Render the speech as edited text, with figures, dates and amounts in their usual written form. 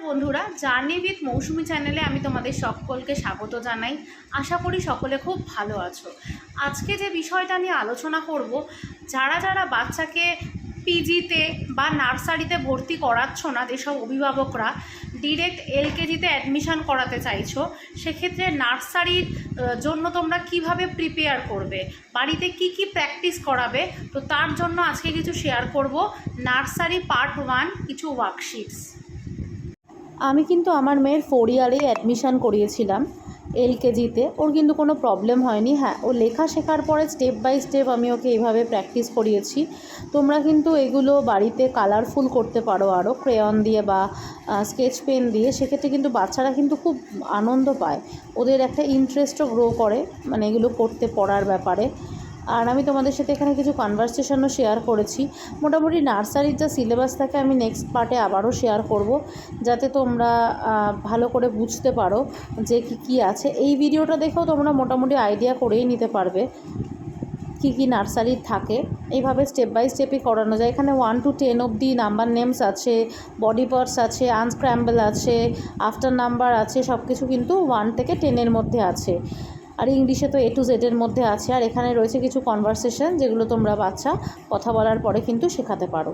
বন্ধুরা, journey with মৌসুমি চ্যানেলে আমি তোমাদের সকলকে স্বাগত জানাই। আশা করি সকলে খুব ভালো আছো। আজকে যে বিষয়টা নিয়ে আলোচনা করব, যারা যারা বাচ্চাকে পিজিতে বা নার্সারিতে ভর্তি করাচ্ছ না, যেসব অভিভাবকরা ডিরেক্ট এলকেজিতে অ্যাডমিশন করাতে চাইছো, সেক্ষেত্রে নার্সারির জন্য তোমরা কিভাবে প্রিপেয়ার করবে, বাড়িতে কি কি প্র্যাকটিস করাবে, তো তার জন্য আজকে কিছু শেয়ার করব। নার্সারি পার্ট 1 কিছু ওয়ার্কশিটস। আমি কিন্তু আমার মেয়ের 4 ইয়ারে অ্যাডমিশান করিয়েছিলাম এলকেজিতে। ওর কিন্তু কোনো প্রবলেম হয়নি। হ্যাঁ, ও লেখা শেখার পরে স্টেপ বাই স্টেপ আমি ওকে এইভাবে প্র্যাকটিস করিয়েছি। তোমরা কিন্তু এগুলো বাড়িতে কালারফুল করতে পারো আরও, ক্রেয়ন দিয়ে বা স্কেচ পেন দিয়ে। সেক্ষেত্রে কিন্তু বাচ্চারা কিন্তু খুব আনন্দ পায়, ওদের একটা ইন্টারেস্টও গ্রো করে, মানে এগুলো করতে পড়ার ব্যাপারে। আর আমি তোমাদের সাথে এখানে কিছু কনভারসেশনও শেয়ার করেছি। মোটামুটি নার্সারির যা সিলেবাস থাকে আমি নেক্সট পার্টে আবারও শেয়ার করব, যাতে তোমরা ভালো করে বুঝতে পারো যে কী আছে। এই ভিডিওটা দেখেও তোমরা মোটামুটি আইডিয়া করেই নিতে পারবে কী কী নার্সারির থাকে। এইভাবে স্টেপ বাই স্টেপই করানো যায়। এখানে 1 to 10 অবধি নাম্বার নেমস আছে, বডি পার্টস আছে, আনস্ক্র্যাম্বল আছে, আফটার নাম্বার আছে, সব কিছু কিন্তু 1 থেকে 10 মধ্যে আছে। আর ইংলিশে তো A to Z মধ্যে আছে। আর এখানে রয়েছে কিছু কনভারসেশন, যেগুলো তোমরা বাচ্চা কথা বলার পরে কিন্তু শেখাতে পারো।